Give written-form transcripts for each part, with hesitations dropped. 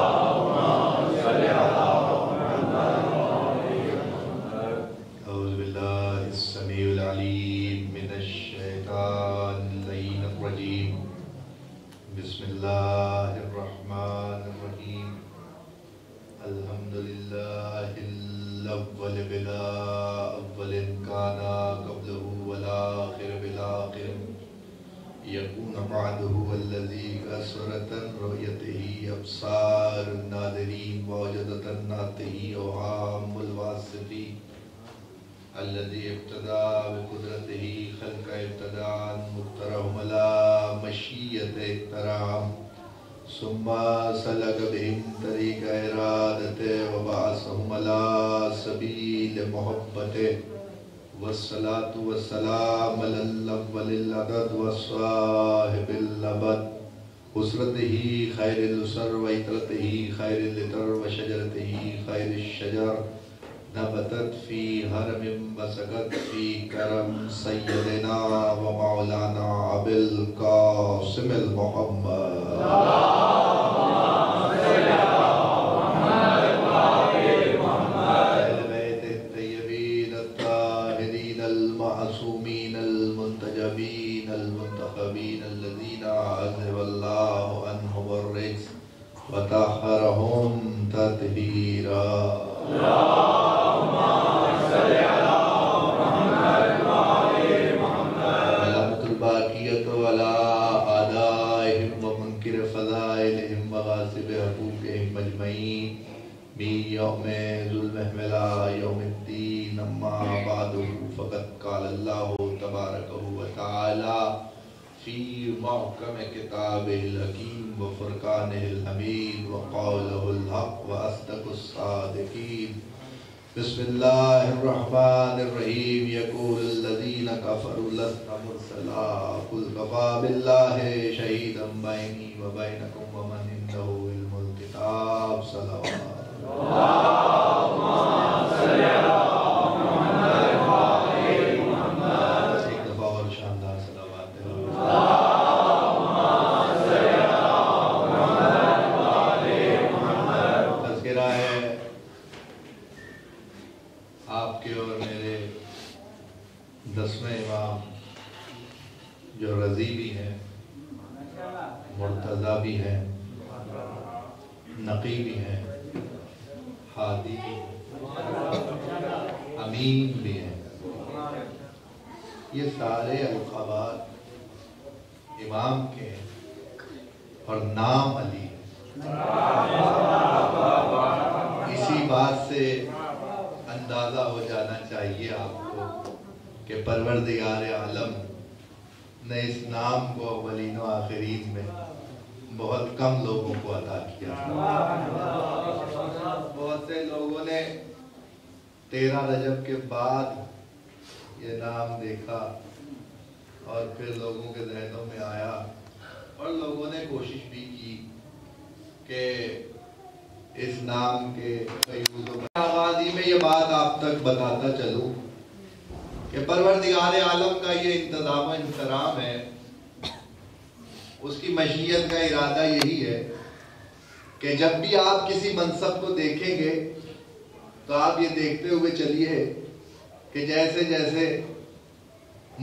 أعوذ بالله السميع العليم من الشيطان اللعين الرجيم. بسم الله الرحمن الرحيم. الحمد لله الأول بلا أول كان قبله والآخر بالآخر يكون بعده الذي كسرة رؤيته أبصار الناظرين ووجدة الناطقين وعام الواصفين الذي ابتدى بقدرته خلق ابتداء مخترهم على مشيئة احترام ثم سلك بهم طريق إرادته وبعثهم على سبيل محبته والصلاة والسلام على الأول العدد والصاحب الأبد أسرته خير الأسر وإطرته خير الإطر وشجرته خير الشجر نبتت في هرم وسقت في كرم سيدنا ومولانا أبي القاسم المحمد المعصومين المنتجبين المنتخبين الذين عذب الله عنهم الرجس وطهرهم تطهيرا. اللهم صل على محمد وآل محمد. علامة الباقية ولا أعدائهم ومنكر فضائلهم وغاصب حقوقهم أجمعين من يوم ظلمهم إلى يوم الدين. أما بعد فقد قال الله تبارك وتعالى في محكم كتابه الحكيم وفرقانه الحميد وقوله الحق وأصدق الصادقين. بسم الله الرحمن الرحيم. يقول الذين كفروا لست مرسلا قل كفى بالله شهيدا بيني وبينكم ومن عنده علم الكتاب. صلوات اللهم صل على محمد وآل محمد. ایک دفعہ اور شاندار صلوات اللهم صل على محمد وآل محمد. تذکرہ ہے آپ کے اور میرے 10ویں امام جو رضی بھی ہیں، مرتضی بھی ہیں، نقی بھی ہیں، ہادی بھی ہیں، امین بھی ہیں. یہ سارے القابات امام کے ہیں اور نام علی ہے. اسی بات سے اندازہ ہو جانا چاہیے آپ کو کہ پروردگار عالم نے اس نام کو اولین و آخرین میں بہت کم لوگوں کو عطا کیا. بہت سے لوگوں نے 13 رجب کے بعد یہ نام دیکھا اور پھر لوگوں کے ذہنوں میں آیا اور لوگوں نے کوشش بھی کی کہ اس نام کے آغازی میں یہ بات آپ تک بتاتا چلوں کہ پروردگار عالم کا یہ انتظام و انتظام ہے. اس کی مشیت کا ارادہ یہی ہے کہ جب بھی آپ کسی منصب کو دیکھیں گے تو آپ یہ دیکھتے ہوئے چلیے کہ جیسے جیسے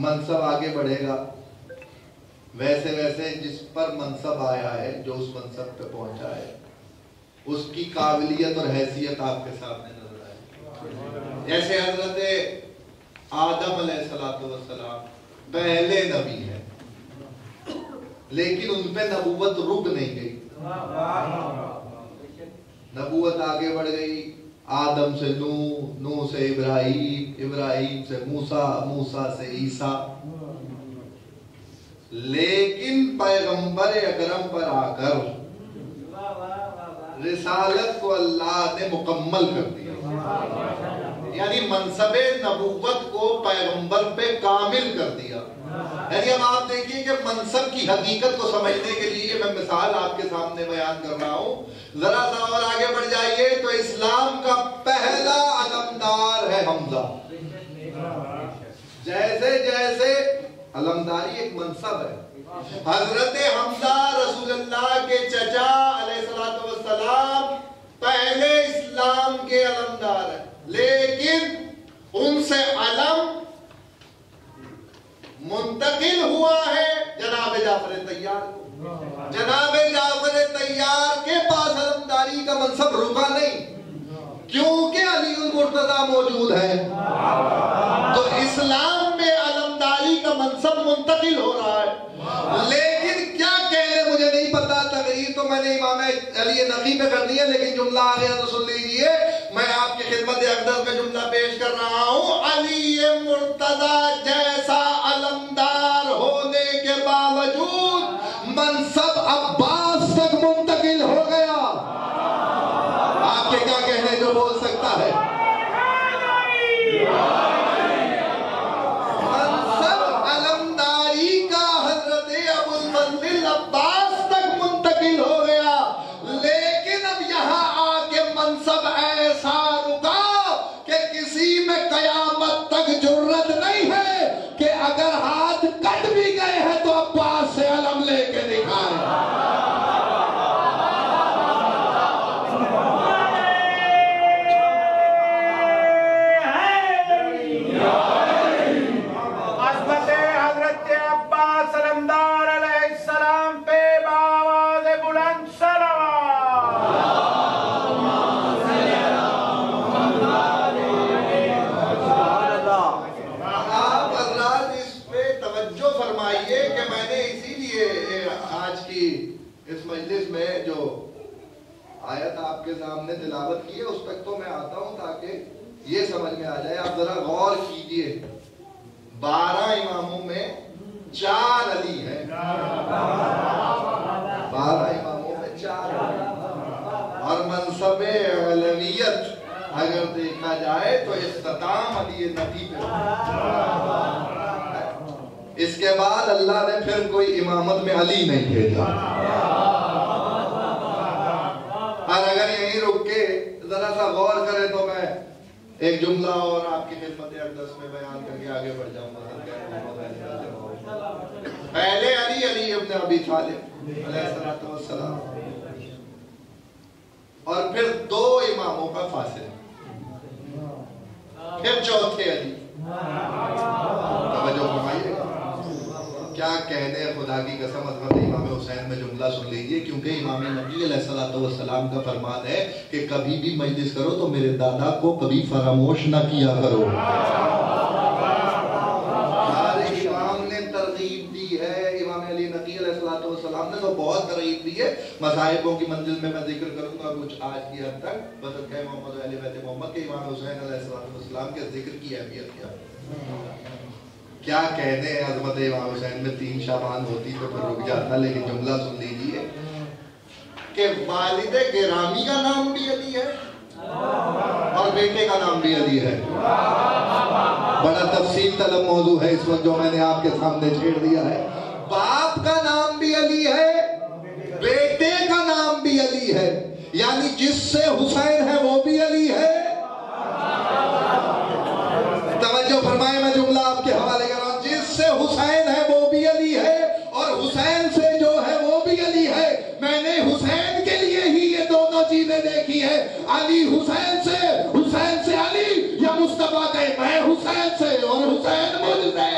منصب آگے بڑھے گا ویسے ویسے جس پر منصب آیا ہے، جو اس منصب پہ پہنچا ہے، اس کی قابلیت اور حیثیت آپ کے سامنے نظر آئے. جیسے حضرت آدم علیہ السلام پہلے نبی ہیں لیکن ان پہ نبوت رک نہیں گئی. نبوت آگے بڑھ گئی. آدم سے نوح، نوح سے ابراہیم، ابراہیم سے موسیٰ، موسیٰ سے عیسیٰ. لیکن پیغمبر اکرم پر آ کر رسالت کو اللہ نے مکمل کر دیا. یعنی منصب نبوت کو پیغمبر پہ کامل کر دیا. یعنی اب آپ دیکھیے کہ منصب کی حقیقت کو سمجھنے کے لیے میں مثال آپ کے سامنے بیان کر رہا ہوں. ذرا سا اور آگے بڑھ جائیے تو اسلام کا پہلا علمدار ہے حمزہ. جیسے جیسے علمداری ایک منصب ہے. حضرت حمزہ رسول اللہ کے چچا علیہ السلام السلام پہلے اسلام کے علمدار ہیں، لیکن ان سے علم منتقل ہوا ہے جناب جعفر طیار کو۔ جناب جعفر طیار کے پاس علمداری کا منصب رکا نہیں، کیونکہ علی المرتضیٰ موجود ہے، تو اسلام میں علمداری کا منصب منتقل ہو رہا ہے۔ لیکن کیا کہنے مجھے نہیں پتا، تقریر تو میں نے امام علی نقی پہ کرنی ہے، لیکن جملہ آ گیا تو سن لیجئے، میں آپ کی خدمت اقدس میں جملہ پیش کر رہا ہوں۔ علی مرتضیٰ جیسا علمدار ہونے کے باوجود منصب عباس تک منتقل ہو گیا۔ آپ کے کیا کہنے جو بول سکتا ہے؟ منصب علمداری کا حضرت ابو الفضل عباس تک منتقل ہو گیا، لیکن اب یہاں آ کے منصب ایسا رکا کہ کسی میں قیامت تک جرت نہیں ہے کہ اگر ہاتھ کٹ بھی گئے ہیں تو عباس سے علم لے کے دکھائیں۔ اس مجلس میں جو آیت آپ کے سامنے تلاوت کی ہے اس تک تو میں آتا ہوں تاکہ یہ سمجھ میں آ جائے۔ آپ ذرا غور کیجئے، 12 اماموں میں 4 علی ہیں، 12 اماموں میں 4 علی، اور منصب علویت اگر دیکھا جائے تو اختتام علی نبی پہ، اس کے بعد اللہ نے پھر کوئی امامت میں علی نہیں بھیجا۔ اور اگر یہیں رک کے ذرا سا غور کریں تو میں ایک جملہ اور آپ کی خدمت اقدس میں بیان کر کے آگے بڑھ جاؤں گا۔ پہلے علی ابن ابی طالب علیہ السلام، اور پھر 2 اماموں کا فاصلہ، پھر چوتھے علی۔ توجہ فرمائیے گا، کیا کہنے خدا کی قسم، حضرت امام حسین میں جملہ سن لیجئے، کیونکہ امام نبی علیہ السلام کا فرمان ہے کہ کبھی بھی مجلس کرو تو میرے دادا کو کبھی فراموش نہ کیا کرو۔ ہمارے امام نے ترغیب دی ہے، امام علی نقی علیہ السلام نے تو بہت ترغیب دی ہے۔ مذاہبوں کی منزل میں ذکر کروں گا کچھ آج کی حد تک، بذکر محمد علی بیت محمد کے امام حسین علیہ السلام کے ذکر کی اہمیت کیا کہنے ہیں۔ عظمت امام حسین میں 3 شعبان ہوتی تو پھر رک جاتا، لیکن جملہ سن لیجئے کہ والد گرامی کا نام بھی علی ہے اور بیٹے کا نام بھی علی ہے۔ بڑا تفصیل طلب موضوع ہے اس وقت جو میں نے آپ کے سامنے چھیڑ دیا ہے۔ باپ کا نام بھی علی ہے، بیٹے کا نام بھی علی ہے، یعنی جس سے حسین ہے وہ بھی علی ہے۔ توجہ فرمائے، میں جملہ آپ کے حوالے کر رہا ہوں، جس سے حسین ہے وہ بھی علی ہے، اور حسین سے جو ہے وہ بھی علی ہے۔ میں نے حسین کے لیے ہی یہ دونوں چیزیں دیکھی ہے، علی حسین سے علی، یا مصطفیٰ کہے میں حسین سے اور حسین مجھ سے۔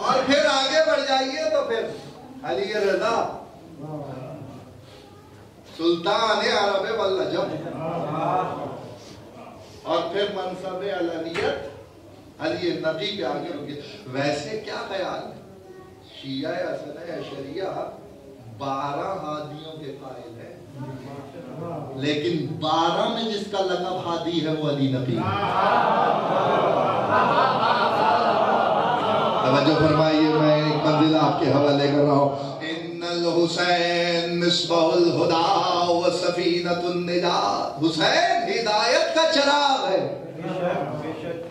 اور پھر آگے بڑھ جائیے تو پھر علی رضا سلطان عرب والعجم، اور پھر منصب علویت علی نبی پہ آگے رکھیے۔ ویسے کیا خیال ہے، شیعہ اثنی عشریہ 12 ہادیوں کے قائل ہیں، لیکن 12 میں جس کا لقب ہادی ہے وہ علی نبی۔ توجہ فرمائیے، میں ایک منزل آپ کے حوالے کر رہا ہوں۔ ان الحسین مصباح الہدی و سفینۃ النجات، حسین ہدایت کا چراغ ہے،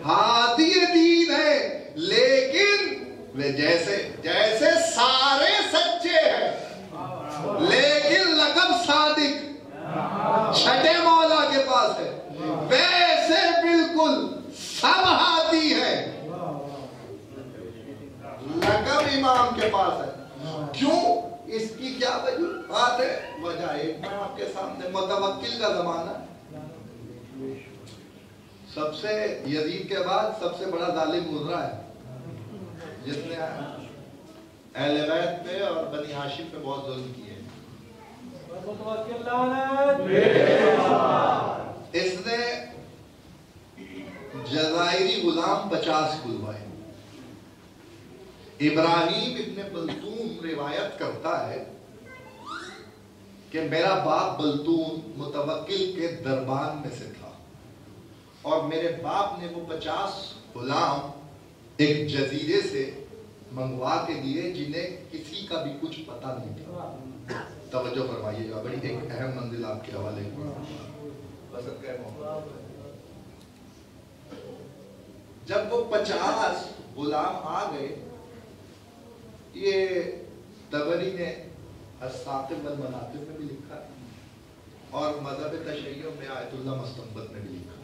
ہادی دین ہے، لیکن وہ جیسے سارے سچے ہیں لیکن لقب صادق چھٹے مولا کے پاس ہے، ویسے بالکل سب ہاتھی ہے، لقب امام کے پاس ہے۔ کیوں؟ اس کی کیا بات ہے؟ وجہ ایک میں آپ کے سامنے، متوکل کا زمانہ، سب سے یزید کے بعد سب سے بڑا ظالم گزرا ہے، جس نے اہل بیت پہ اور بنی ہاشم پہ بہت ظلم کیے۔ اس نے جزائری غلام 50 کھلوائے۔ ابراہیم ابن بلتون روایت کرتا ہے کہ میرا باپ بلتون متوکل کے دربان میں سے تھا، اور میرے باپ نے وہ 50 غلام ایک جزیرے سے منگوا کے دیے جنہیں کسی کا بھی کچھ پتہ نہیں تھا۔ توجہ فرمائیے گا، بڑی ایک اہم منزل آپ کے حوالے جب وہ 50 غلام آ گئے، یہ طبری نے الثاقب والمناقب میں بھی لکھا اور مذہب تشیع میں آیت اللہ مستنبط میں بھی لکھا۔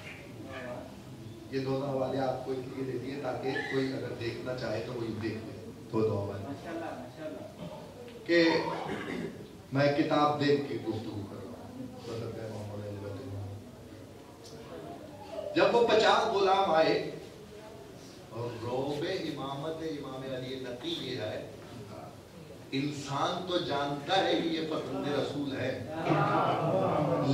یہ دونوں حوالے آپ کو اس لیے دے دیے تاکہ کوئی اگر دیکھنا چاہے تو وہی دیکھ لے۔ دو حوالے کہ میں کتاب دیکھ کے گفتگو کر رہا ہوں۔ جب وہ 50 غلام آئے، اور روب امامت امام علی نقی یہ ہے، انسان تو جانتا ہے کہ یہ فرزند رسول ہے،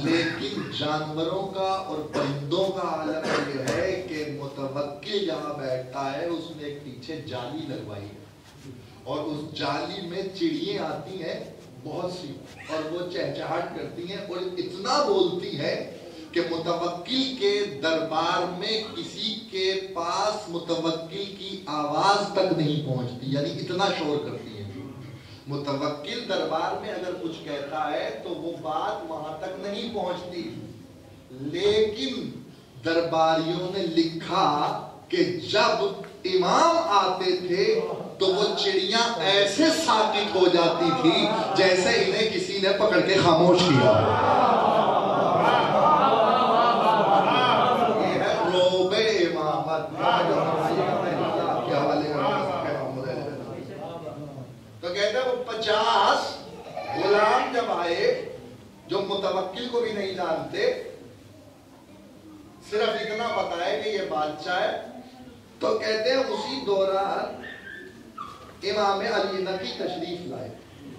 لیکن جانوروں کا اور پرندوں کا عالم یہ ہے کہ متوکل جہاں بیٹھتا ہے اس نے ایک پیچھے جالی لگوائی ہے، اور اس جالی میں چڑییں آتی ہیں بہت سی، اور وہ چہچہاٹ کرتی ہیں اور اتنا بولتی ہے کہ متوکل کے دربار میں کسی کے پاس متوکل کی آواز تک نہیں پہنچتی، یعنی اتنا شور کرتی ہے۔ متوکل دربار میں اگر کچھ کہتا ہے تو وہ بات وہاں تک نہیں پہنچتی، لیکن درباریوں نے لکھا کہ جب امام آتے تھے تو وہ چڑیاں ایسے ساکت ہو جاتی تھی جیسے انہیں کسی نے پکڑ کے خاموش کیا۔ یہ ہے روب امامت۔ تو کہتے ہیں وہ 50 غلام جب آئے جو متوکل کو بھی نہیں جانتے، صرف اتنا پتا ہے کہ یہ بادشاہ ہے، تو کہتے ہیں اسی دوران امام علی نقی تشریف لائے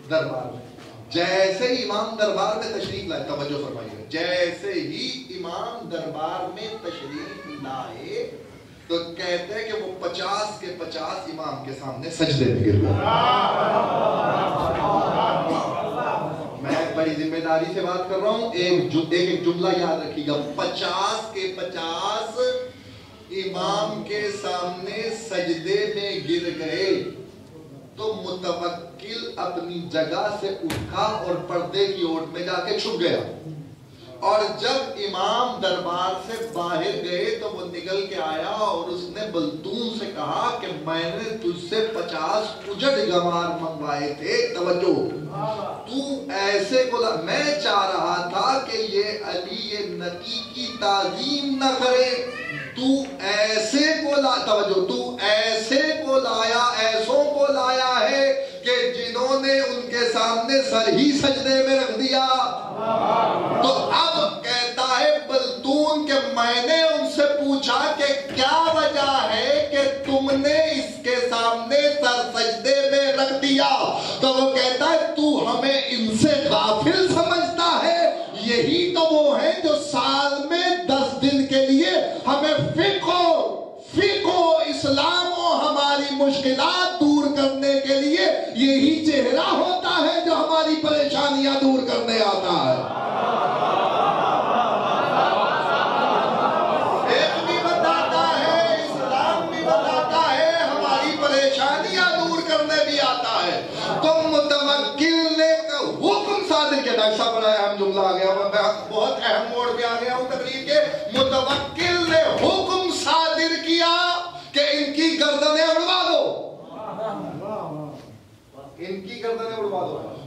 دربار میں۔ جیسے ہی امام دربار میں تشریف لائے، توجہ فرمائیے، جیسے ہی امام دربار میں تشریف لائے تو کہتے ہیں کہ وہ 50 کے 50 امام کے سامنے سجدے میں گر گئے۔ میں بڑی ذمہ داری سے بات کر رہا ہوں، ایک جملہ یاد رکھیے گا، 50 کے 50 امام کے سامنے سجدے میں گر گئے تو متوکل اپنی جگہ سے اٹھا اور پردے کی اوٹ میں جا کے چھپ گیا، اور جب امام دربار سے باہر گئے تو وہ نکل کے آیا اور اس نے بلتون سے کہا کہ میں نے تجھ سے 50 اجڑ گوار منگوائے تھے، توجہ، تو ایسے کو میں چاہ رہا تھا کہ یہ علی نقی کی تعظیم نہ کرے، تو ایسے کو توجہ، تو ایسے کو لایا، ایسوں کو لایا ہے کہ جنہوں نے ان کے سامنے سر ہی سجدے میں رکھ دیا۔ تو اب کہتا ہے بلتون کہ میں نے ان سے پوچھا کہ کیا وجہ ہے کہ تم نے اس کے سامنے سر سجدے میں رکھ دیا، تو وہ کہتا ہے تو ہمیں ان سے غافل سمجھتا ہے، یہی تو وہ ہیں جو سال میں 10 دن کے لیے ہمیں فقہ و اسلام و ہماری مشکلات دور کرنے کے لیے یہی چہرہ ہوتا ہے جو ہماری پریشانیاں دور کرنے آتا ہے۔ ایک بھی بتاتا ہے، اسلام بھی بتاتا ہے، ہماری پریشانیاں دور کرنے بھی آتا ہے۔ تو متوکل نے حکم صادر کیا، ڈاکٹر صاحب بڑا اہم جملہ آ گیا، بہت اہم موڑ پہ آ گیا ہوں تقریر کے، متوکل نے حکم صادر کیا کہ ان کی گردنیں اڑوا دو، ان کی گردنیں اڑوا دو۔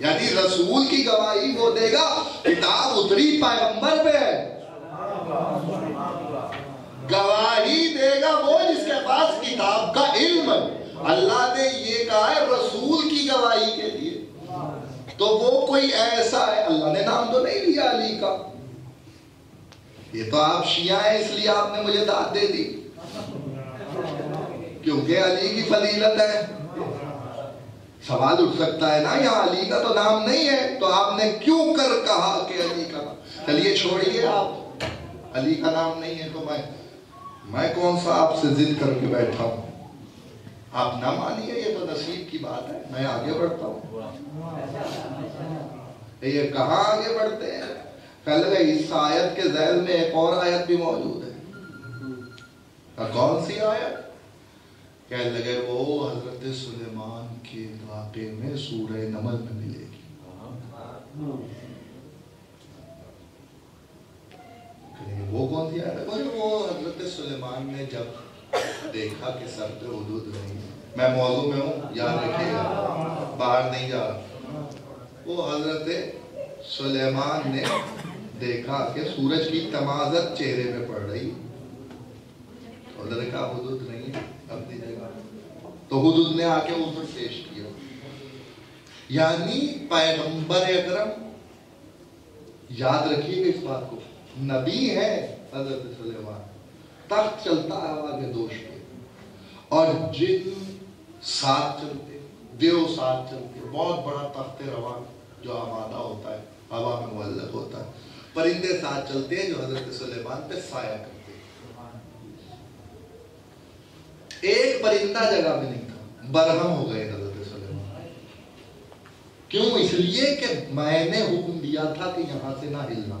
یعنی رسول کی گواہی وہ دے گا، کتاب اتری پیغمبر پہ ہے، گواہی دے گا وہ جس کے پاس کتاب کا علم ہے۔ اللہ نے یہ کہا ہے رسول کی گواہی کے لیے، تو وہ کوئی ایسا ہے، اللہ نے نام تو نہیں لیا علی کا، یہ تو آپ شیعہ ہیں اس لیے آپ نے مجھے داد دے دی کیونکہ علی کی فضیلت ہے۔ سوال اٹھ سکتا ہے نا، یہاں علی کا تو نام نہیں ہے تو آپ نے کیوں کر کہا کہ علی کا؟ چلیے چھوڑیے، آپ علی کا نام نہیں ہے تو میں کون سا آپ سے ضد کر کے بیٹھا ہوں؟ آپ نہ مانیے، یہ تو نصیب کی بات ہے، میں آگے بڑھتا ہوں۔ یہ کہاں آگے بڑھتے ہیں؟ کہنے لگا اس آیت کے ذیل میں ایک اور آیت بھی موجود ہے۔ کون سی آیت؟ کہنے لگے وہ حضرت سلیمان کے واقعے میں سورہ نمل میں ملے گی۔ وہ کون سی آیت ہے؟ وہ حضرت سلیمان نے جب دیکھا کہ سر پہ حدود نہیں، میں موضوع میں ہوں یاد رکھیے گا، باہر نہیں جا رہا۔ وہ حضرت سلیمان نے دیکھا کہ سورج کی تمازت چہرے پہ پڑ رہی، ادھر کا حدود نہیں ہے اپنی جگہ، تو حدود نے آ کے عذر پیش کیا۔ یعنی پیغمبر اکرم، یاد رکھیے گا اس بات کو، نبی ہے حضرت سلیمان، تخت چلتا ہے ہوا کے دوش پہ، اور جن ساتھ چلتے، دیو ساتھ چلتے، بہت بڑا تخت روان جو آمادہ ہوتا ہے، ہوا میں معلق ہوتا ہے، پرندے ساتھ چلتے ہیں جو حضرت سلیمان پہ سایہ کرتے ہیں۔ ایک پرندہ جگہ میں نہیں تھا، برہم ہو گئے حضرت سلیمان۔ کیوں؟ اس لیے کہ میں نے حکم دیا تھا کہ یہاں سے نہ ہلنا۔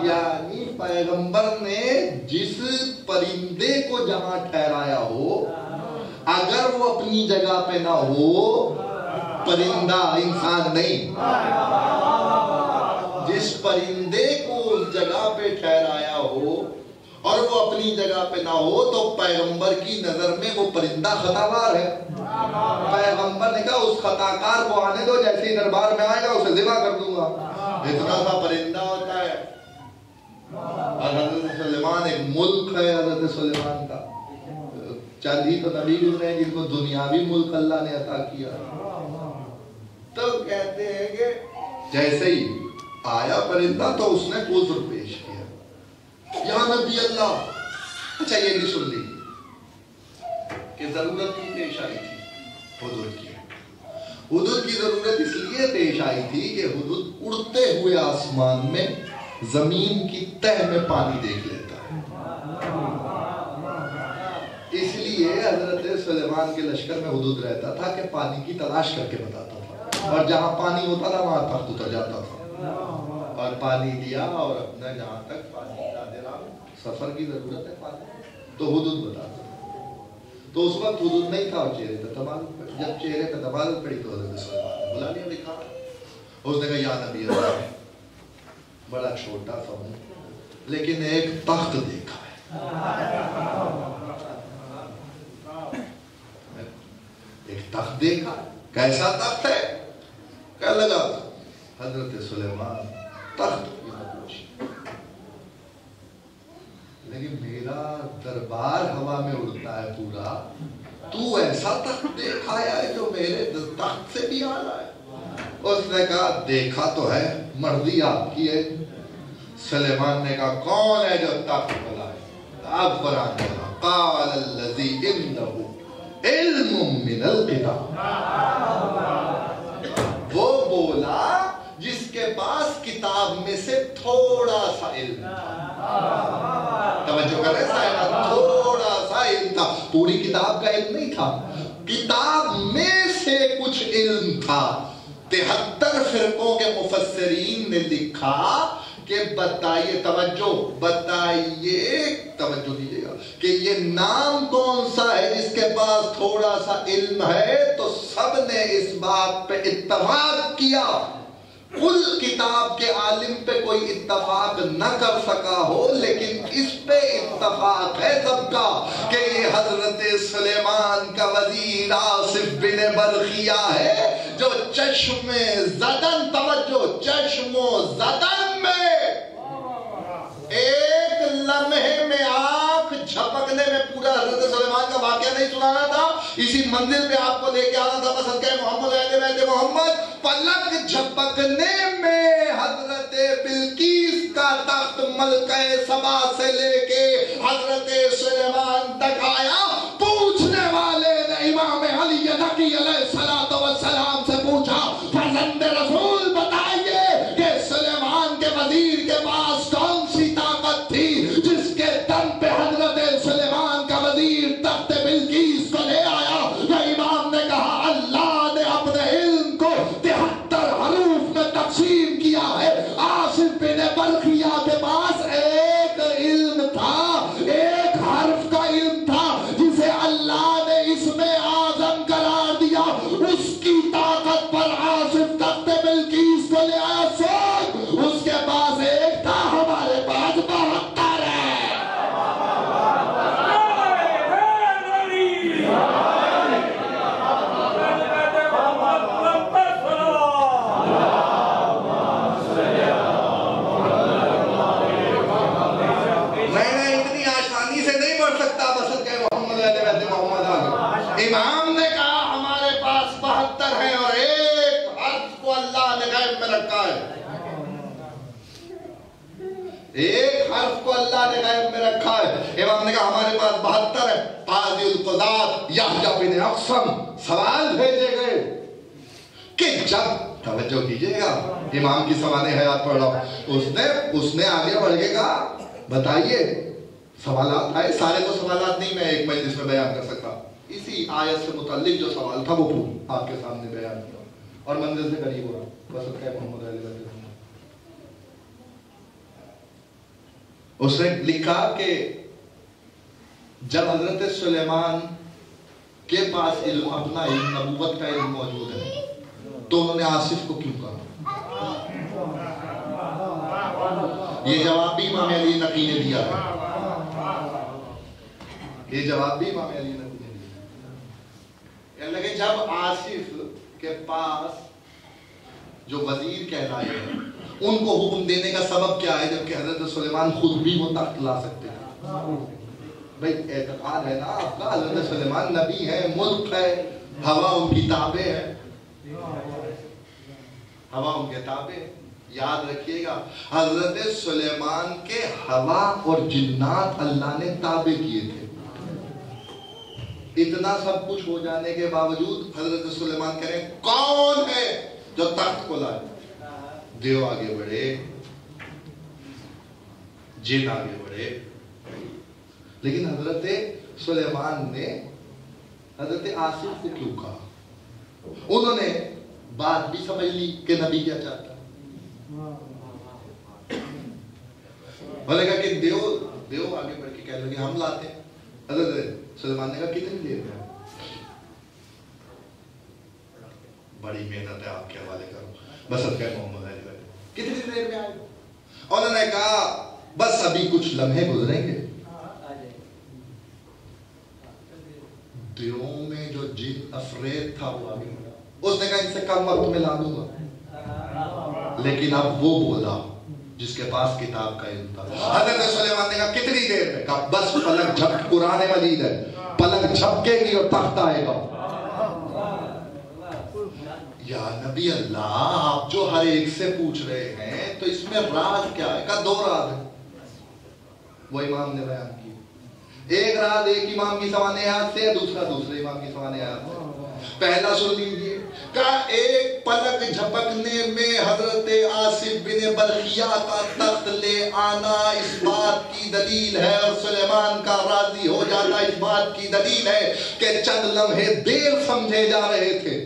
یعنی پیغمبر نے جس پرندے کو جہاں ٹھہرایا ہو، اگر وہ اپنی جگہ پہ نہ ہو، پرندہ انسان نہیں، جس پرندے کو اس جگہ پہ ٹھہرایا ہو اور وہ اپنی جگہ پہ نہ ہو تو پیغمبر کی نظر میں وہ پرندہ خطاوار ہے۔ پیغمبر نے کہا اس خطاکار کو آنے دو، جیسے ہی دربار میں آئے گا اسے ذبح کر دوں گا۔ اتنا سا پرندہ ہوتا ہے، اور حضرت سلیمان ایک ملک ہے حضرت سلیمان کا، چند ہی تو نبی گزرے ہیں جن کو دنیاوی ملک اللہ نے عطا کیا۔ تو کہتے ہیں کہ جیسے ہی آیا پرندہ تو اس نے عذر پیش کیا، یا نبی اللہ۔ اچھا یہ بھی سن لی کہ ضرورت کی پیش آئی تھی حدود کی۔ حدود کی ضرورت اس لیے پیش آئی تھی کہ حدود اڑتے ہوئے آسمان میں زمین کی تہ میں پانی دیکھ لیتا ہے، اس لیے حضرت سلیمان کے لشکر میں حدود رہتا تھا کہ پانی کی تلاش کر کے بتاتا تھا، اور جہاں پانی ہوتا تھا وہاں تخت اتر جاتا تھا اور پانی دیا، اور اپنا جہاں تک پانی کا سفر کی ضرورت ہے پانی تو حدود بتاتا تھا۔ تو اس وقت حدود نہیں تھا اور چہرے پہ تبادل پڑی، جب چہرے پہ تبادل پڑی تو حضرت سلیمان نے بلا لیا، دکھا، اس نے کہا یا نبی اللہ، بڑا چھوٹا سا ہوں لیکن ایک تخت دیکھا ہے، ایک تخت دیکھا ہے۔ کیسا تخت ہے؟ کہنے لگا حضرت سلیمان تخت کی نقوشی، لیکن میرا دربار ہوا میں اڑتا ہے پورا، تو ایسا تخت دیکھا ہے جو میرے تخت سے بھی آ رہا ہے؟ اس نے کہا دیکھا تو ہے، مرضی آپ کی ہے۔ سلیمان نے کہا کون ہے جو تخت بلائے؟ اب قرآن کہا قال الذی عنده علم من الکتاب، وہ بولا جس کے پاس کتاب میں سے تھوڑا سا علم تھا۔ توجہ کریں سائنہ، تھوڑا سا علم تھا، پوری کتاب کا علم نہیں تھا، کتاب میں سے کچھ علم تھا۔ 73 فرقوں کے مفسرین نے لکھا کہ بتائیے، توجہ بتائیے، توجہ دیجیے گا کہ یہ نام کون سا ہے جس کے پاس تھوڑا سا علم ہے؟ تو سب نے اس بات پہ اتفاق کیا کل کتاب کے عالم پہ کوئی اتفاق نہ کر سکا ہو، لیکن اس پہ اتفاق ہے سب کا کہ یہ حضرت سلیمان کا وزیر آصف بن برخیہ ہے، جو چشم زدن، توجہ، چشم زدن میں ایک لمحے میں آنکھ جھپکنے میں پورا حضرت سلیمان کا واقعہ نہیں سنانا تھا، اسی منزل پہ آپ کو لے کے آنا تھا، صدقہ محمد اہل بیت محمد۔ پلک جھپکنے میں حضرت بلقیس کا تخت ملکہ سبا سے لے کے حضرت سلیمان تک آیا۔ پوچھنے والے نے امام علی نقی علیہ السلام سے پوچھا، فرزند رسول بتائیے کہ سلیمان کے وزیر کے پاس کون سی طاقت تھی جس کے دم پہ حضرت سلیمان کا وزیر تخت بلقیس کو لے آیا؟ امام نے کہا اللہ نے اپنے علم کو 73 حروف میں تقسیم کیا ہے۔ آصف بن برخیہ کے پاس ایک علم تھا، ایک حرف کا علم تھا جسے اللہ نے اسم اعظم قرار دیا، اس کی طاقت پر آصف تخت بلقیس کو لے آیا۔ سوچ، اس کے پاس ایک تھا، ہمارے پاس 72 ہے۔ امام نے کہا ہمارے پاس 72 ہیں اور ایک حرف کو اللہ نے غیب میں رکھا ہے، ایک حرف کو اللہ نے غیب میں رکھا ہے۔ امام نے کہا ہمارے پاس 72 ہے۔ قاضی القضات یحییٰ بن اقسم سوال بھیجے گئے کہ جب، توجہ کیجئے گا، امام کی سوانح حیات پڑھ رہا ہوں، اس نے آگے بڑھ کے کہا بتائیے، سوالات آئے، سارے تو سوالات نہیں میں ایک مجلس میں بیان کر سکتا، اسی آیت سے متعلق جو سوال تھا وہ آپ کے سامنے بیان کیا اور منزل سے قریب ہو رہا، بس صدقہ محمد علیہ وسلم۔ اس نے لکھا کہ جب حضرت سلیمان کے پاس علم، اپنا علم، نبوت کا علم موجود ہے، تو انہوں نے آصف کو کیوں کہا؟ یہ جواب بھی امام علی نقی نے دیا ہے، یہ جواب بھی امام علی نقی نے دیا ہے۔ لیکن جب آصف کے پاس جو وزیر کہلائے ہیں، ان کو حکم دینے کا سبب کیا ہے جبکہ حضرت سلیمان خود بھی وہ تخت لا سکتے ہیں؟ بھئی اعتقاد ہے نا آپ کا، حضرت سلیمان نبی ہے، ملک ہے، ہوا ان کی تابع ہے، ہوا ان کے تابع۔ یاد رکھیے گا حضرت سلیمان کے ہوا اور جنات اللہ نے تابع کیے تھے۔ اتنا سب کچھ ہو جانے کے باوجود حضرت سلیمان کہہ رہے ہیں کون ہے جو تخت کو لائے؟ دیو آگے بڑھے، جن آگے بڑھے، لیکن حضرت سلیمان نے حضرت آصف کو کیوں کہا؟ انہوں نے بات بھی سمجھ لی کہ نبی کیا چاہتا ہے، انہوں نے کہا کہ دیو آگے بڑھ کے کہہ لگے ہم لاتے ہیں۔ حضرت سلیمان نے کہا کتنی دیر میں؟ بڑی محنت ہے آپ کے حوالے کروں، بس صدقہ محمد علیہ وسلم، کتنی دیر میں آئے؟ انہوں نے کہا بس ابھی کچھ لمحے گزریں گے۔ دیو میں جو جن افریت تھا وہ آگے بڑھا، اس نے کہا ان سے کم وقت میں لا دوں گا، لیکن اب وہ بولا جس کے پاس کتاب کا علم تھا۔ حضرت سلیمان نے کہا کتنی دیر میں؟ کہا بس پلک جھپک، قرآن مجید ہے، پلک جھپکے گی اور تخت آئے گا۔ یا نبی اللہ، آپ جو ہر ایک سے پوچھ رہے ہیں تو اس میں راز کیا ہے؟ کہا 2 راز ہے، وہ امام نے بیان کی۔ ایک راز ایک امام کی سوانح حیات سے، دوسرا دوسرے امام کی سوانح حیات سے۔ پہلا سن لیجیے، کہا ایک پلک جھپکنے میں حضرت آصف بن برخیہ کا تخت لے آنا اس بات کی دلیل ہے، اور سلیمان کا راضی ہو جانا اس بات کی دلیل ہے کہ چند لمحے دیر سمجھے جا رہے تھے۔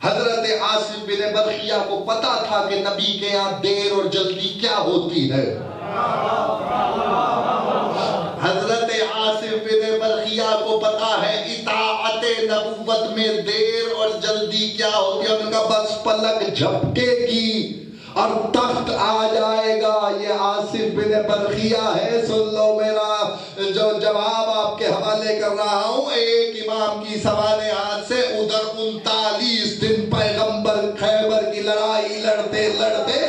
حضرت آصف بن برخیہ کو پتا تھا کہ نبی کے یہاں دیر اور جلدی کیا ہوتی ہے۔ حضرت آصف بن برخیہ کو پتا ہے اطاعت نبوت میں دیر اور جلدی کیا ہوتی ہے۔ انہوں نے کہا بس پلک جھپکے گی اور تخت آ جائے گا. یہ آصف بن برخیہ ہے. سن لو میرا جو جواب آپ کے حوالے کر رہا ہوں. ایک امام کی سوانح ہاتھ سے ادھر 39 دن پیغمبر خیبر کی لڑائی لڑتے لڑتے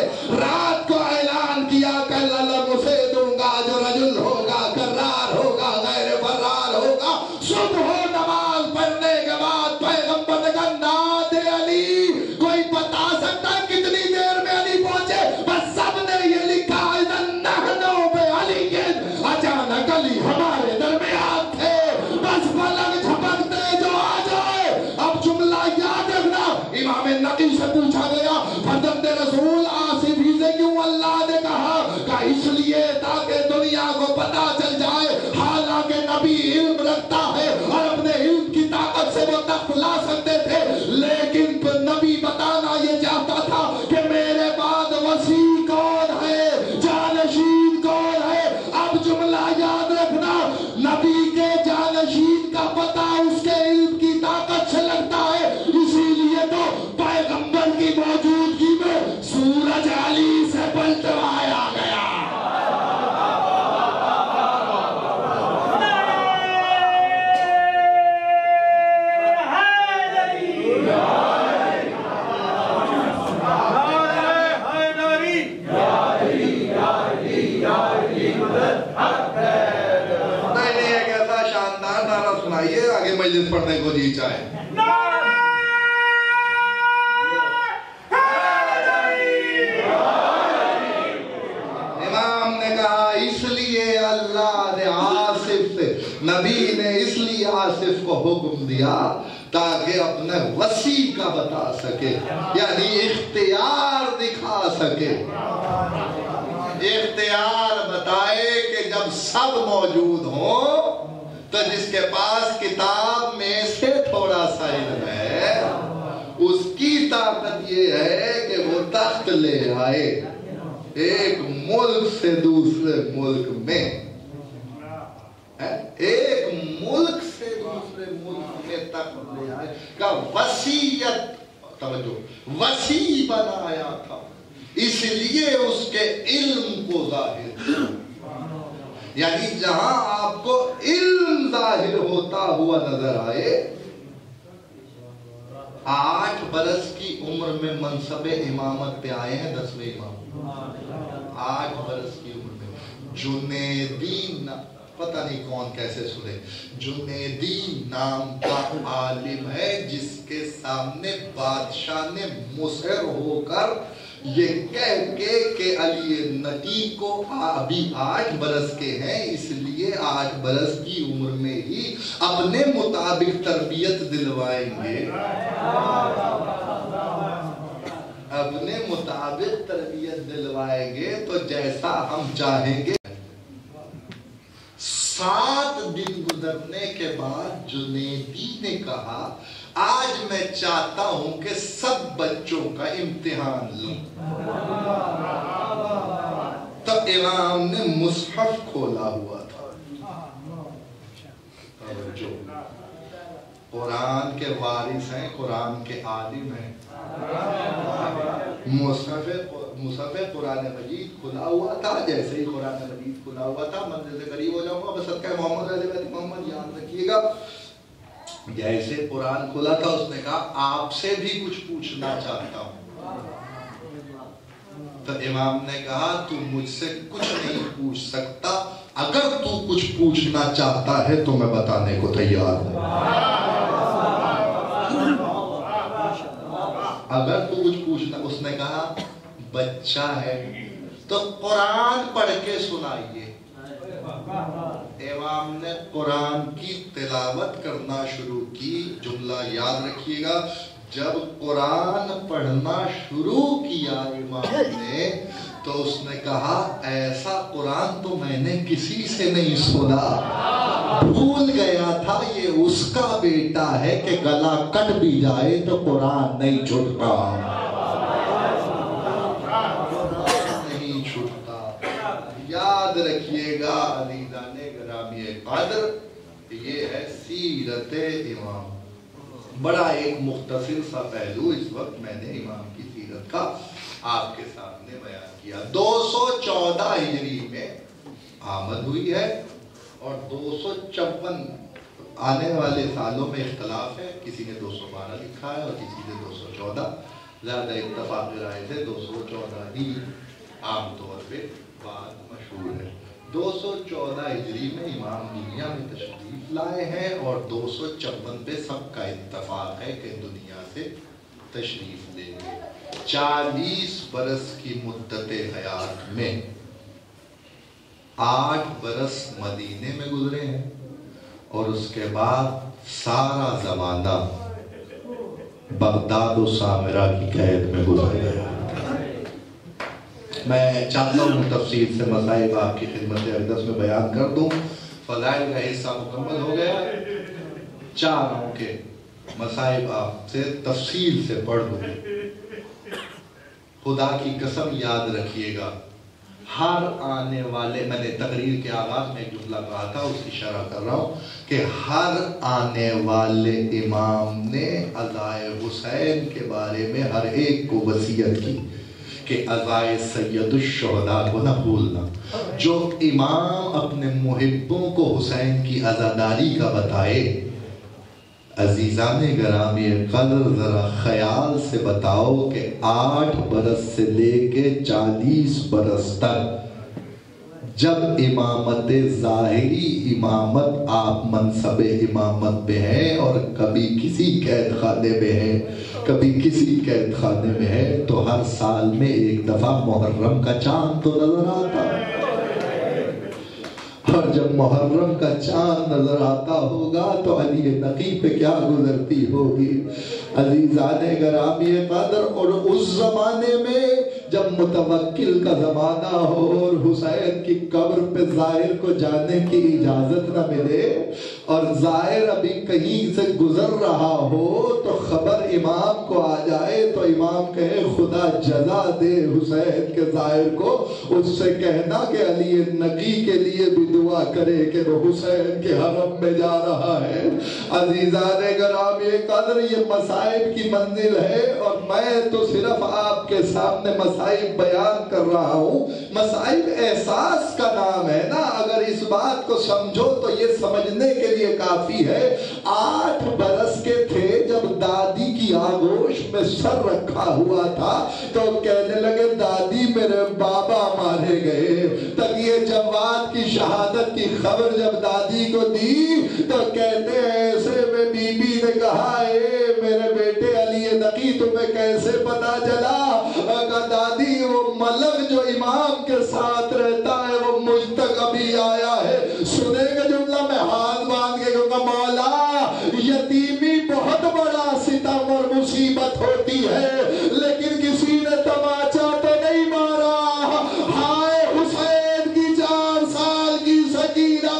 رات کو اعلان کیا کہ اللہ اسے دوں گا جو رجل ہوگا کرار ہوگا غیر فرار ہوگا. صبح نماز پڑھنے کے بعد پیغمبر نے کہا نعت علی. کوئی بتا سکتا کتنی دیر میں علی پہنچے؟ بس سب نے یہ لکھا نحنو بعلی. اچانک علی ہمارے درمیان تھے. بس پلک جھپکتے جو آ جائے. اب جملہ یاد رکھنا. امام نقی سے پوچھا گیا فرزند رسول آصف ہی سے کیوں اللہ نے کہا؟ کہ اس لیے تاکہ دنیا کو پتا چل جائے حالانکہ نبی علم رکھتا ہے اور اپنے علم کی طاقت سے وہ تخت لا سکتے تھے، لیکن نبی بتانا یہ چاہتا تھا کہ میرے بعد وسیع کون ہے، جانشین کون ہے. اب جملہ یاد رکھنا. نبی کے جانشین کا پتہ اس کے علم کی طاقت سے لگتا ہے. اسی لیے تو پیغمبر کی موجودگی میں سورج علی سے پلٹوایا گیا. آگے مجلس پڑھنے کو جی چاہے. امام نے کہا اس لیے اللہ نے آصف سے، نبی نے اس لیے آصف کو حکم دیا تاکہ اپنے وسیع کا بتا سکے، یعنی اختیار دکھا سکے. اختیار بتائے کہ جب سب موجود ہوں تو جس کے پاس کتاب میں سے تھوڑا سا علم ہے اس کی طاقت یہ ہے کہ وہ تخت لے آئے ایک ملک سے دوسرے ملک میں. ایک ملک سے دوسرے ملک میں تخت لے آئے کا وسیعت، توجہ، وسیع بنایا تھا. اس لیے اس کے علم کو ظاہر، یعنی جہاں آپ کو علم ظاہر ہوتا ہوا نظر آئے. 8 برس کی عمر میں منصب امامت پہ آئے ہیں 10ویں امام. 8 برس کی عمر میں جنیدی، پتہ نہیں کون کیسے سنے، جنیدی نام کا عالم ہے جس کے سامنے بادشاہ نے مصر ہو کر یہ کہہ کے کہ علی نقی کو ابھی 8 برس کے ہیں، اس لیے 8 برس کی عمر میں ہی اپنے مطابق تربیت دلوائیں گے، اپنے مطابق تربیت دلوائیں گے تو جیسا ہم چاہیں گے. 7 دن گزرنے کے بعد جنیدی نے کہا آج میں چاہتا ہوں کہ سب بچوں کا امتحان لوں. تب امام نے مصحف کھولا ہوا تھا. قرآن کے وارث ہیں، قرآن کے عالم ہیں. مصحف قرآن مجید کھلا ہوا تھا. جیسے ہی قرآن مجید کھلا ہوا تھا، منزل سے قریب ہو جاؤں گا بس صدقہ محمد علیہ وسلم محمد یاد رکھیے گا. جیسے قرآن کھلا تھا اس نے کہا آپ سے بھی کچھ پوچھنا چاہتا ہوں. تو امام نے کہا تو مجھ سے کچھ نہیں پوچھ سکتا، اگر تو کچھ پوچھنا چاہتا ہے تو میں بتانے کو تیار ہوں. اگر تو کچھ پوچھنا، اس نے کہا بچہ ہے تو قرآن پڑھ کے سنائیے. امام نے قرآن کی تلاوت کرنا شروع کی. جملہ یاد رکھیے گا، جب قرآن پڑھنا شروع کیا امام نے تو اس نے کہا ایسا قرآن تو میں نے کسی سے نہیں سنا. بھول گیا تھا یہ اس کا بیٹا ہے کہ گلا کٹ بھی جائے تو قرآن نہیں چھوٹتا، نہیں چھوٹتا. یاد رکھیے گا عزیزان گرامی قدر، یہ ہے سیرت امام. بڑا ایک مختصر سا پہلو اس وقت میں نے امام کی سیرت کا آپ کے سامنے بیان کیا۔ 214 ہجری میں آمد ہوئی ہے اور 254 آنے والے سالوں میں اختلاف ہے، کسی نے 212 لکھا ہے اور کسی نے 214، زیادہ اتفاق رائے سے 214 ہی عام طور پہ بات مشہور ہے۔ 214 ہجری میں امام دنیا میں تشریف لائے ہیں اور 254 پہ سب کا اتفاق ہے کہ دنیا سے تشریف لیں گے۔ 40 برس کی مدت حیات میں 8 برس مدینے میں گزرے ہیں اور اس کے بعد سارا زمانہ بغداد و سامرہ کی قید میں گزر گیا۔ میں چاہتا ہوں تفصیل سے مصائب آپ کی خدمت اقدس میں بیان کر دوں، فضائل کا حصہ مکمل ہو گیا، چاہ رہا ہوں کہ مصائب آپ سے تفصیل سے پڑھ دوں۔ خدا کی قسم یاد رکھیے گا، ہر آنے والے، میں نے تقریر کے آغاز میں ایک جملہ کہا تھا، اس کی شرح کر رہا ہوں کہ ہر آنے والے امام نے عزائے حسین کے بارے میں ہر ایک کو وصیت کی کہ عزائے سید الشہداء کو نہ بھولنا۔ جو امام اپنے محبوں کو حسین کی عزاداری کا بتائے، عزیزان گرامی قدر ذرا خیال سے بتاؤ کہ 8 برس سے لے کے 40 برس تک جب امامت ظاہری امامت آپ منصب امامت پہ ہیں اور کبھی کسی قید خانے میں ہیں، کبھی کسی قید خانے میں ہے، تو ہر سال میں ایک دفعہ محرم کا چاند تو نظر آتا ہے، اور جب محرم کا چاند نظر آتا ہوگا تو علی نقی پہ کیا گزرتی ہوگی عزیزان گرامی قدر۔ اور اس زمانے میں جب متوکل کا زمانہ ہو اور حسین کی قبر پہ زائر کو جانے کی اجازت نہ ملے اور زائر ابھی کہیں سے گزر رہا ہو تو خبر امام کو آ جائے تو امام کہے خدا جزا دے حسین کے زائر کو، اس سے کہنا کہ علی نقی کے لیے بھی دعا کرے کہ وہ حسین کے حرم میں جا رہا ہے۔ عزیزان گرامی قدر، یہ مصائب کی منزل ہے اور میں تو صرف آپ کے سامنے مصائب بیان کر رہا ہوں۔ مصائب احساس کا نام ہے نا، اگر اس بات کو سمجھو تو یہ سمجھنے کے لیے کافی ہے۔ 8 برس کے تھے جب دادی کی آغوش میں سر رکھا ہوا تھا تو کہنے لگے دادی میرے بابا مارے گئے۔ تک یہ جواد کی شہادت کی خبر جب دادی کو دی تو کہتے ہیں ایسے میں بی بی نے کہا اے میرے بیٹے علی نقی تمہیں کیسے پتا چلا؟ کہا دادی وہ ملک جو امام کے ساتھ رہتا ہے وہ مجھ تک ابھی آیا ہے۔ سنے گا جملہ میں ہاتھ باندھ کے کہوں گا مولا یتیمی بہت بڑا ستم اور مصیبت ہوتی ہے لیکن کسی نے تماچا تو نہیں مارا۔ ہائے حسین کی 4 سال کی سکینہ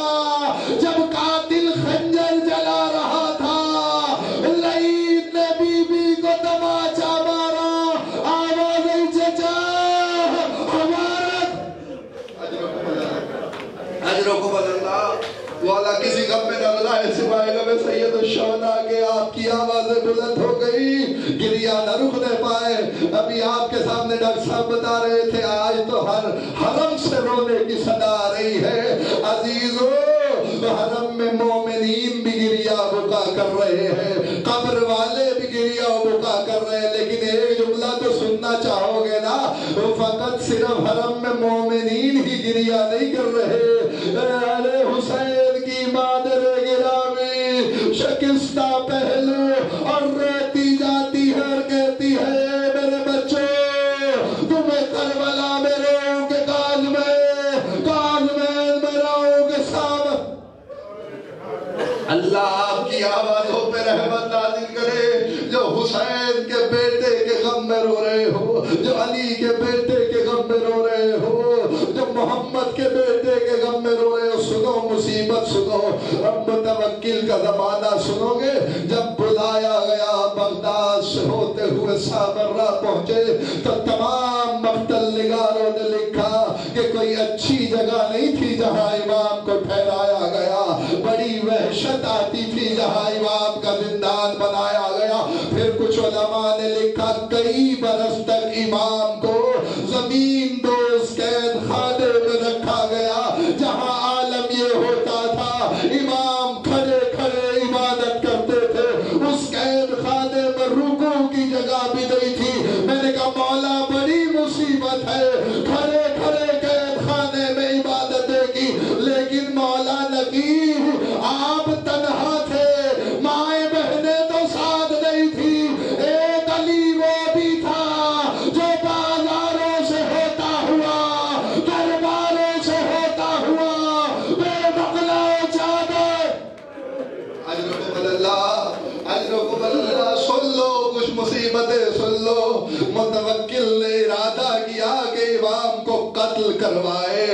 جب قاتل خنجر جلا رہا تھا، لعین نے بی بی کو تماچا مارا، آوازیں چچا ہمارا اجروں کو بدلنا والا کسی غم میں نہ لائے سوائے غم سید الشہداء کے۔ آپ کی آوازیں بلند ہو گئی، گریہ نہ رکنے پائے۔ ابھی آپ کے سامنے ڈاکٹر صاحب بتا رہے تھے آج تو ہر حرم سے رونے کی صدا آ رہی ہے۔ عزیزو حرم میں مومنین بھی گریہ بکا کر رہے ہیں، قبر والے بھی گریہ بکا کر رہے ہیں، لیکن ایک جملہ تو سننا چاہو گے نا، فقط صرف حرم میں مومنین ہی گریہ نہیں کر رہے۔ ارے حسین کی مادر گرامی شکستہ پہلو اور روتی جاتی ہے اور کہتی ہے میرے بچوں تمہیں کربلا میں رہوں کہ کاظمین میں رہوں کہ سامت۔ اللہ آپ کی آوازوں پہ رحمت نازل کرے۔ جو حسین کے بیٹے کے غم میں رو رہے ہو، جو علی کے بیٹے کے غم میں رو رہے ہو، جو محمد کے بیٹے کے غم میں رو رہے ہو، سنو مصیبت سنو، اب متوکل کا زمانہ سنو گے۔ جب بلایا گیا بغداد سے ہوتے ہوئے سامرہ پہنچے تو تمام مقتل نگاروں نے لکھا کہ کوئی اچھی جگہ نہیں تھی جہاں امام کو ٹھہرایا گیا، بڑی وحشت آتی تھی جہاں امام کا زندان بنایا گیا۔ پھر کچھ علماء نے لکھا کئی برس تک امام کو کو اس قید خانے میں رکھا گیا جہاں عالم یہ ہوتا تھا امام کھڑے کھڑے عبادت کرتے تھے، اس قید خانے میں رکوع کی جگہ بھی نہیں تھی۔ میں نے کہا مولا بڑی مصیبت ہے، کھڑے کھڑے قید خانے میں عبادتیں کی، لیکن مولا نقیب آپ تنہا تھے، مائیں بہنیں تو ساتھ نہیں تھی، ایک علی وہ بھی تھا جو بازاروں سے ہوتا ہوا، درباروں سے ہوتا ہوا، بے بغلہ و چادر۔ اجرکم اللہ، اجرکم اللہ۔ سن لو کچھ مصیبتیں سن لو۔ متوکل نے ارادہ کیا کہ امام کو قتل کروائے۔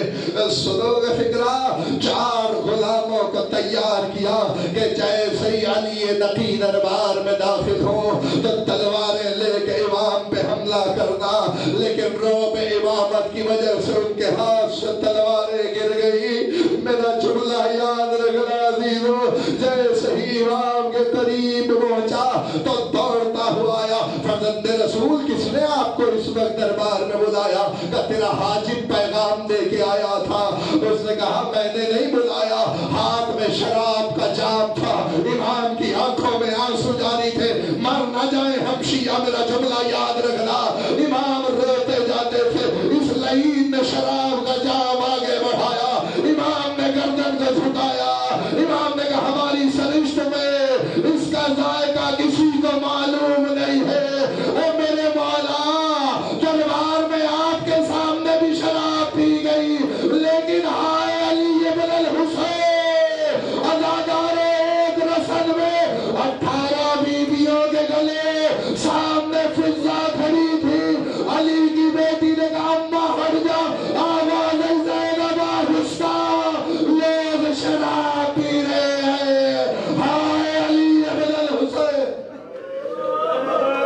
سنو گے فکرہ، 4 غلاموں کو تیار کیا کہ جیسے ہی علی نقی دربار میں داخل ہو تو تلواریں لے کے امام پہ حملہ کرنا، لیکن رعب امامت کی وجہ سے ان کے ہاتھ سے تلواریں گر گئی۔ میرا جملہ یاد رکھنا عزیزو، جیسے ہی امام کے قریب پہنچا تو دوڑتا ہوا آیا۔ فرزند رسول کس نے آپ کو اس وقت دربار میں بلایا؟ کہ تیرا حاجب پیغام دے کے آیا تھا۔ اس نے کہا میں نے نہیں بلایا، ہاتھ میں شراب کا جام تھا، امام کی آنکھوں میں آنسو جاری تھے، مر نہ جائیں ہم شیعہ۔ میرا جملہ یاد رکھنا، امام روتے جاتے تھے، اس لعین نے شراب کا جام آگے بڑھایا، امام نے گردن کو جھکایا، امام نے کہا ہماری سرشت میں اس کا ذائقہ کسی کو معلوم نہیں ہے۔ اے میرے مولا، دربار میں آپ کے سامنے بھی شراب پی گئی، لیکن ہائے علی ابن الحسین، ازادارے ایک رسن میں 18 بیویوں کے گلے سامنے فضہ کھڑی تھی۔ علی کی بیٹی نے کہا اماں ہٹ جا، آواز زینب آہستہ، لوگ شراب پی رہے ہیں، ہائے علی ابن الحسین۔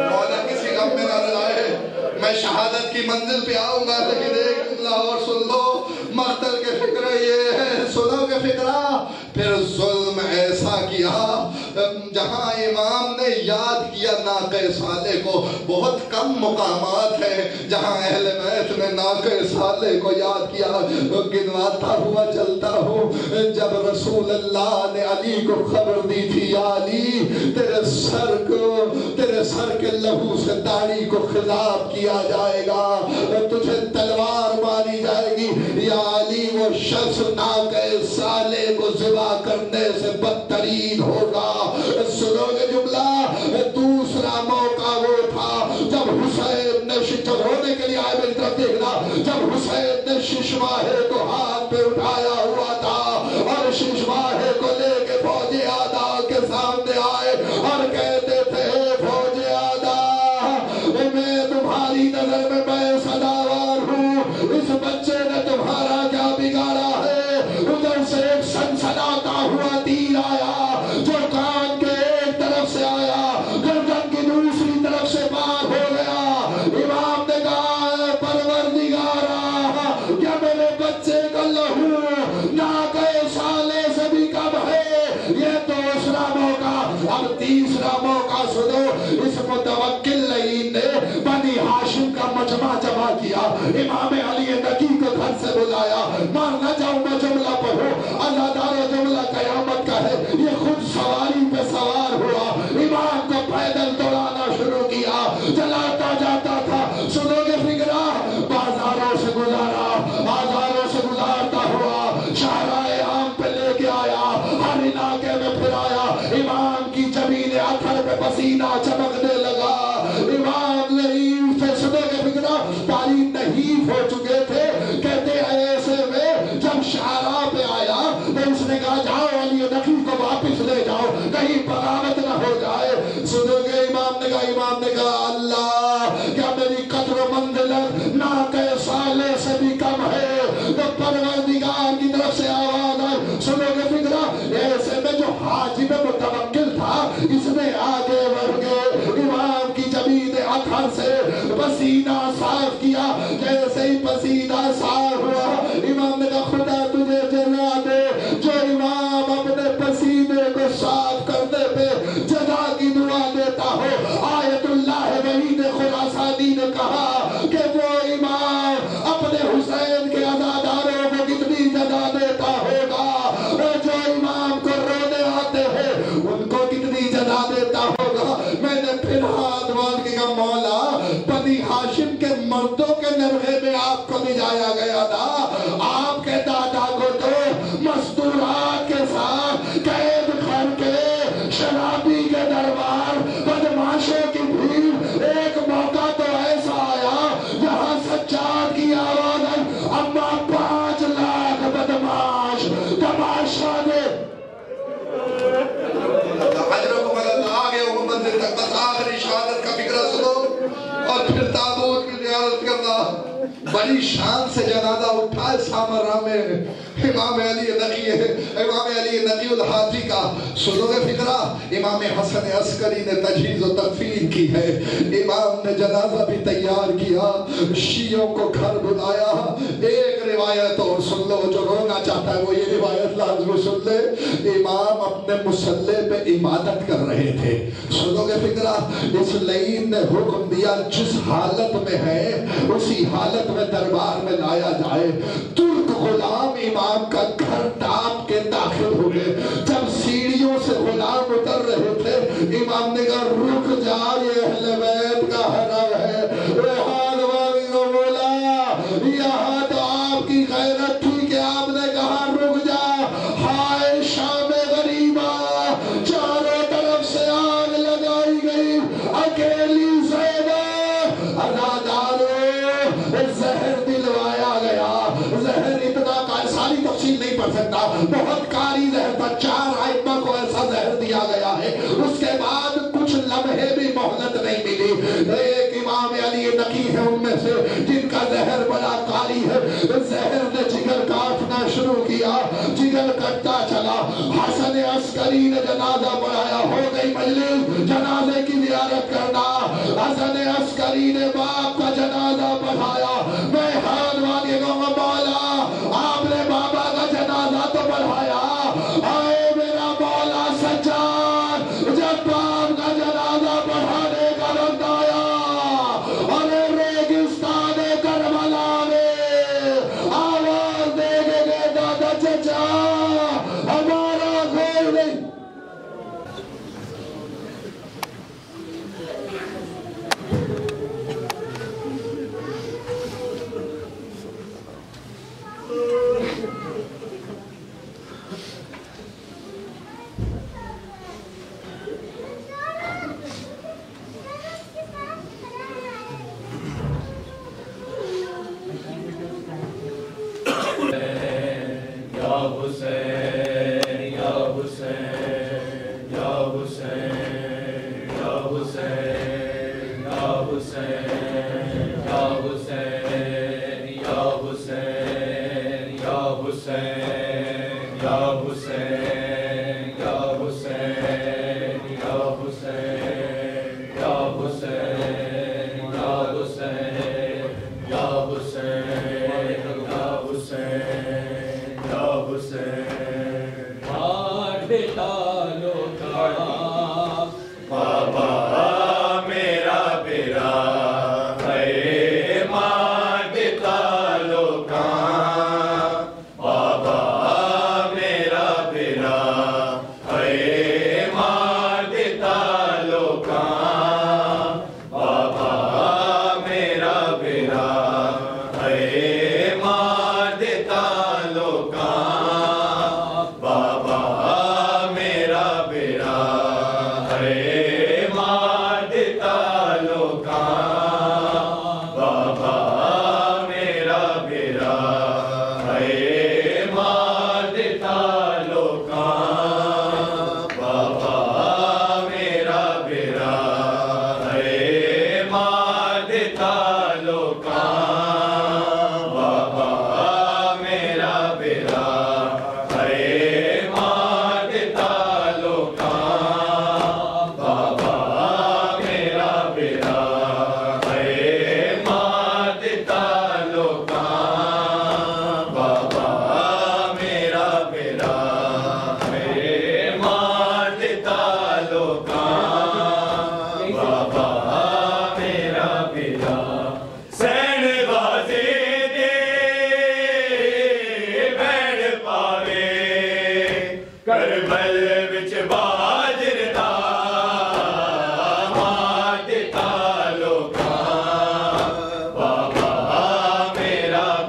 مولا کسی غم میں نہ رہے، میں شہادت کی منزل پہ آؤں گا، لیکن ایک جملہ اور سن لو۔ مقتل کے فکرہ یہ ہے، سنو کے فکرہ، پھر ظلم ایسا کیا جہاں امام نے یاد کیا ناقہ صالح کو۔ بہت کم مقامات ہیں جہاں اہل بیت نے ناقہ صالح کو یاد کیا۔ گنواتا ہوا چلتا ہوں، جب رسول اللہ نے علی کو خبر دی تھی، یا علی تیرے سر کے لہو سے داڑھی کو خلاب کیا جائے گا، تجھے تلوار ماری جائے گی، یا علی وہ شخص ناقہ صالح کو ذبح کرنے سے بدترین ہوگا۔ سنو گے جملہ، دوسرا موقع وہ تھا جب حسین نے رونے کے لیے آئے، میری طرف دیکھنا، جب حسین نے ششماہے کو ہاتھ پہ اٹھایا ہوا تھا اور ششماہے کو لے کے فوج آدھا کے سامنے آئے اور کہتے تھے فوج آدھا میں تمہاری نظر میں بے صداوار ہوں، اس بچے نے تمہارا کیا بگاڑا ہے؟ ادھر سے ایک سنسناتا ہوا تیر آیا جو کان کے ایک طرف سے آیا، گردن کی دوسری طرف سے پار ہو گیا۔ امام نے کہا پروردگارا، کیا میرے بچے کا لہو ناقہ صالح سے بھی کم ہے؟ یہ دوسرا موقع۔ اب تیسرا موقع سنو، اس متوکل لعین نے بنی ہاشم کا مجمع جمع کیا، امام علی نقی کو گھر سے بلایا۔ مار نہ جاؤں میں جملہ پڑھو، اللہ تعالیٰ جملہ قیامت کا ہے۔ یہ خود سواری پہ سوار ہوا، امام کو پیدل دوڑانا شروع کیا، جلاتا جاتا تھا۔ سنو گے فکرہ، بازاروں سے گزارا، بازاروں سے گزارتا ہوا، شاہراہ عام پہ لے کے آیا، ہر علاقے میں پھرایا، امام کی جبین اتھر پہ پسینہ چمکنے لگا۔ امام ضعیف سے، سنو گے فکرہ، تعلیم نحیف ہو چکے تھے، کہتے ایسے میں گیا تھا. آپ کے دادا کو تو مستورات کے ساتھ قید کر کے شرابی کے دربار بدماشوں کی بھیڑ. ایک موقع تو ایسا آیا جہاں سجاد کی آواز آئی اما 5 لاکھ بدماش تماشا دے. حضرت اللہ آگے وہ منزل تک بس آخری شہادت کا فکرہ سنو اور پھر تابوت کی زیارت کرنا. بڑی شان سے جنازہ اٹھا ہے سامرہ میں امام علی نقی الحاجی کا. سنو گے فکرہ؟ امام حسن عسکری نے تجہیز و تکفین کی ہے. امام نے جنازہ بھی تیار کیا, شیعوں کو گھر بلایا. ایک روایت اور سن لو, جو رونا چاہتا ہے وہ یہ روایت لازم سن لے. امام اپنے مصلی پہ عبادت کر رہے تھے. سنو گے فکرہ؟ اس لعین نے حکم دیا جس حالت میں ہے اسی حالت میں دربار میں لایا جائے. ترک غلام امام کا گھر ٹاپ کے داخل ہوئے. جب سیڑھیوں سے غلام اتر رہے تھے امام نے کہا رک جا, یہ اہل بیت کا حرم ہے. روحان والی کو بولا یہاں تو آپ کی غیرت تھی کہ آپ نے کہا رک جا. ہائے شام غریبہ, چاروں طرف سے آگ لگائی گئی, اکیلی زیبہ ادادارو زہر دلوایا گیا. زہر اتنا ساری تفصیل نہیں پڑھ سکتا, بہت کاری زہر تھا. 4 آئمہ کو ایسا زہر دیا گیا ہے. اس کے بعد کچھ لمحے بھی مہلت نہیں ملی. ایک امام علی نقی ہے ان میں سے جن کا زہر بڑا کاری ہے. زہر نے جگر کاٹنا شروع کیا, جگر کٹتا چلا. حسن عسکری نے جنازہ پڑھایا. ہو گئی مجلس جنازے کی زیارت کرنا. حسن عسکری نے باپ کا جنازہ پڑھایا. میں ہاتھ والی کو مولا آپ نے بابا کا جنازہ تو پڑھایا, آئے میرا مولا سجاد جب باپ کا جنازہ پڑھانے کا وقت آیا اور ریگستان کربلا میں آواز دے گے دادا چچا ہمارا کوئی نہیں.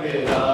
میرا